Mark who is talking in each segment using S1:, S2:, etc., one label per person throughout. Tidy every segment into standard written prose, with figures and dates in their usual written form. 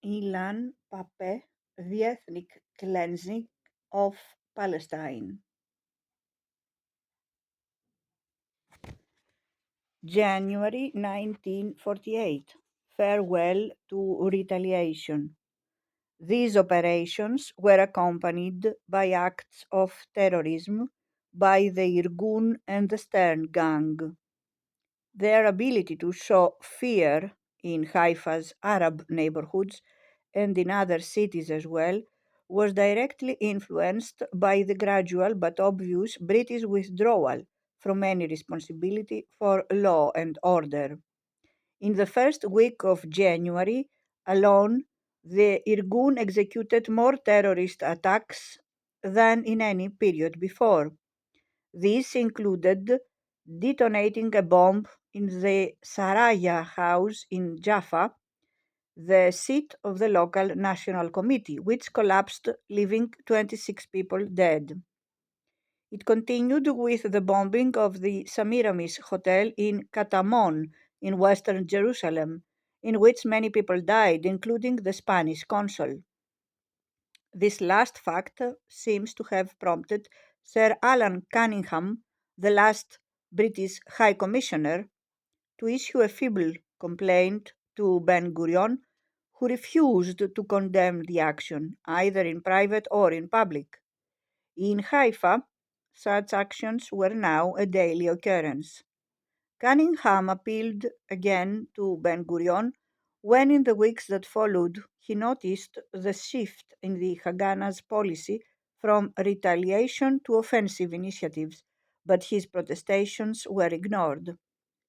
S1: Ilan Pape, The Ethnic Cleansing of Palestine. January 1948. Farewell to retaliation. These operations were accompanied by acts of terrorism by the Irgun and the Stern Gang. Their ability to show fear in Haifa's Arab neighborhoods and in other cities as well was directly influenced by the gradual but obvious British withdrawal from any responsibility for law and order. In the first week of January alone, the Irgun executed more terrorist attacks than in any period before. These included detonating a bomb in the Saraya house in Jaffa, the seat of the local national committee, which collapsed, leaving 26 people dead. It continued with the bombing of the Semiramis Hotel in Katamon in western Jerusalem, in which many people died, including the Spanish consul. This last fact seems to have prompted Sir Alan Cunningham, the last British High Commissioner, to issue a feeble complaint to Ben Gurion, who refused to condemn the action, either in private or in public. In Haifa, such actions were now a daily occurrence. Cunningham appealed again to Ben Gurion when, in the weeks that followed, he noticed the shift in the Haganah's policy from retaliation to offensive initiatives, but his protestations were ignored.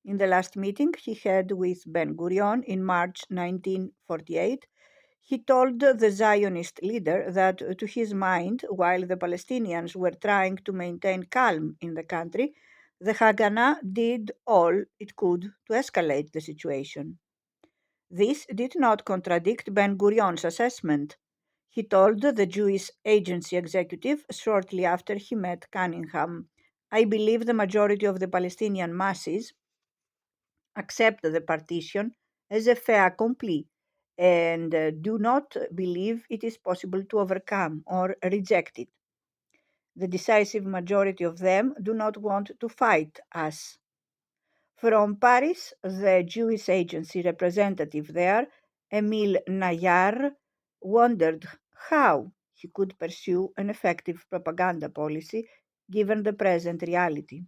S1: In the last meeting he had with Ben Gurion in March 1948, he told the Zionist leader that, to his mind, while the Palestinians were trying to maintain calm in the country, the Haganah did all it could to escalate the situation. This did not contradict Ben Gurion's assessment. He told the Jewish Agency executive shortly after he met Cunningham, "I believe the majority of the Palestinian masses accept the partition as a fait accompli and do not believe it is possible to overcome or reject it. The decisive majority of them do not want to fight us." From Paris, the Jewish Agency representative there, Emile Nayar, wondered how he could pursue an effective propaganda policy given the present reality.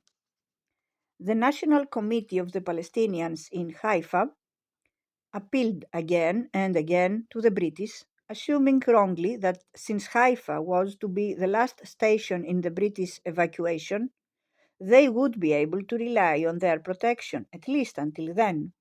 S1: The National Committee of the Palestinians in Haifa appealed again and again to the British, assuming wrongly that since Haifa was to be the last station in the British evacuation, they would be able to rely on their protection, at least until then.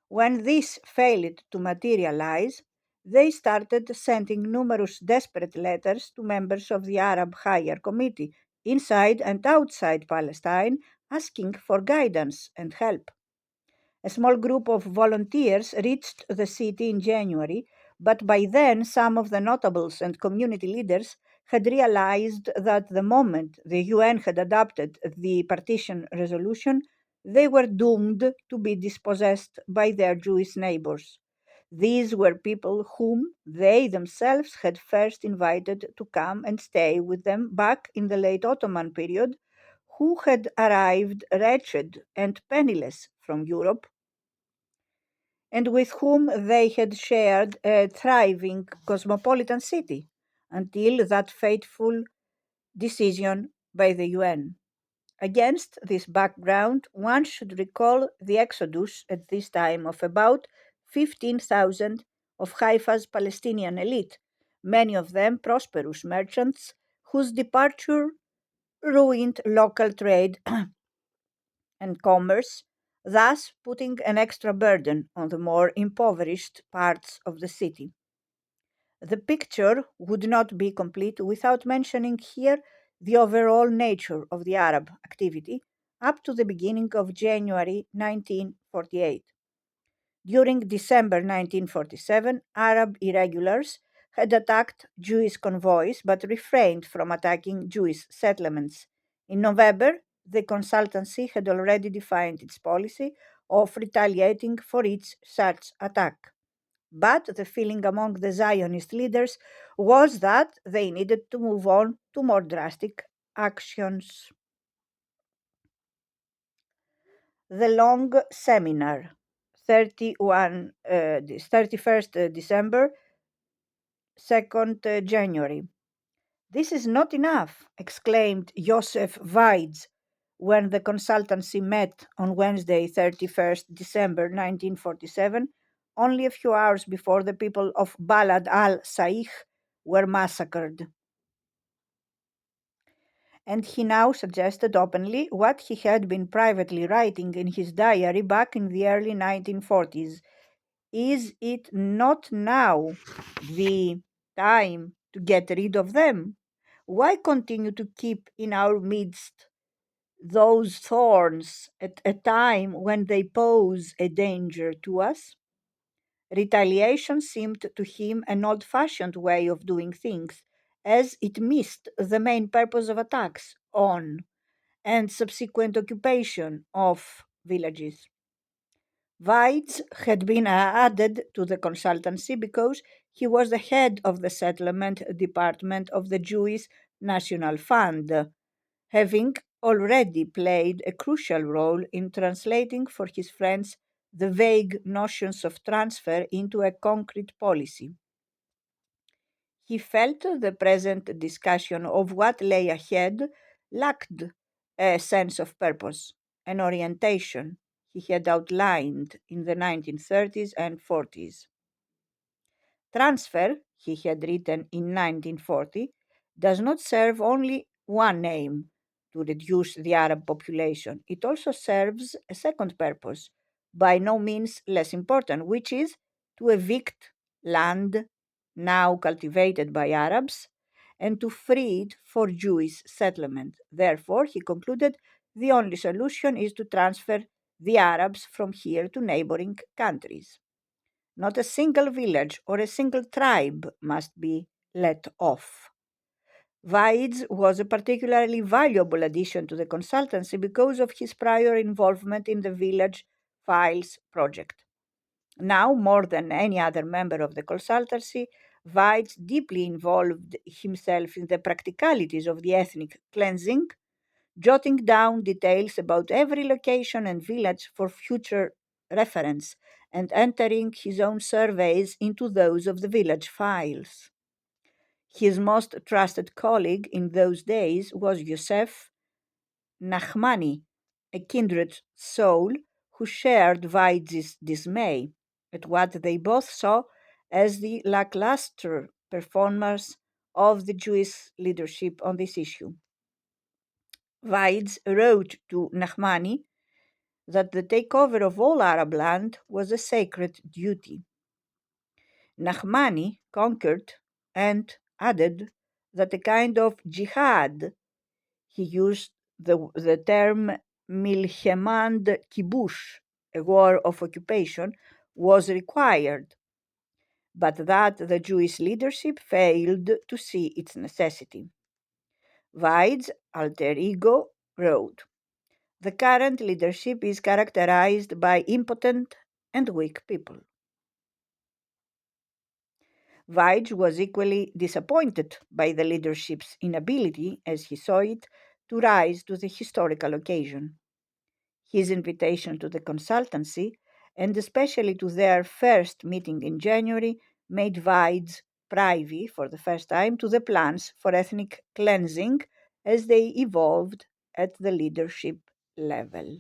S1: When this failed to materialize, they started sending numerous desperate letters to members of the Arab Higher Committee inside and outside Palestine, asking for guidance and help. A small group of volunteers reached the city in January, but by then some of the notables and community leaders had realized that the moment the UN had adopted the partition resolution, they were doomed to be dispossessed by their Jewish neighbors. These were people whom they themselves had first invited to come and stay with them back in the late Ottoman period, who had arrived wretched and penniless from Europe and with whom they had shared a thriving cosmopolitan city until that fateful decision by the UN. Against this background, one should recall the exodus at this time of about 15,000 of Haifa's Palestinian elite, many of them prosperous merchants whose departure ruined local trade and commerce, thus putting an extra burden on the more impoverished parts of the city. The picture would not be complete without mentioning here the overall nature of the Arab activity up to the beginning of January 1948. During December 1947, Arab irregulars had attacked Jewish convoys but refrained from attacking Jewish settlements. In November, the consultancy had already defined its policy of retaliating for each such attack. But the feeling among the Zionist leaders was that they needed to move on to more drastic actions. The long seminar, 31st December, 2nd January. "This is not enough," exclaimed Joseph Weids when the consultancy met on Wednesday, 31st December 1947, only a few hours before the people of Balad al-Saih were massacred. And he now suggested openly what he had been privately writing in his diary back in the early 1940s. Is it not now the time to get rid of them? Why continue to keep in our midst those thorns at a time when they pose a danger to us? Retaliation seemed to him an old fashioned way of doing things, as it missed the main purpose of attacks on and subsequent occupation of villages. Weitz had been added to the consultancy because he was the head of the settlement department of the Jewish National Fund, having already played a crucial role in translating for his friends the vague notions of transfer into a concrete policy. He felt the present discussion of what lay ahead lacked a sense of purpose, an orientation he had outlined in the 1930s and 40s. Transfer, he had written in 1940, does not serve only one aim, to reduce the Arab population. It also serves a second purpose, by no means less important, which is to evict land now cultivated by Arabs and to free it for Jewish settlement. Therefore, he concluded, the only solution is to transfer the Arabs from here to neighboring countries. Not a single village or a single tribe must be let off. Weids was a particularly valuable addition to the consultancy because of his prior involvement in the Village Files project. Now, more than any other member of the consultancy, Weids deeply involved himself in the practicalities of the ethnic cleansing, jotting down details about every location and village for future reference, and entering his own surveys into those of the village files. His most trusted colleague in those days was Yosef Nachmani, a kindred soul who shared Weidz's dismay at what they both saw as the lackluster performance of the Jewish leadership on this issue. Weitz wrote to Nachmani that the takeover of all Arab land was a sacred duty. Nachmani concurred and added that a kind of jihad, he used the term milchemand kibush, a war of occupation, was required, but that the Jewish leadership failed to see its necessity. Weid's alter ego wrote, "The current leadership is characterized by impotent and weak people." Weitz was equally disappointed by the leadership's inability, as he saw it, to rise to the historical occasion. His invitation to the consultancy, and especially to their first meeting in January, made Weitz privy for the first time to the plans for ethnic cleansing as they evolved at the leadership level.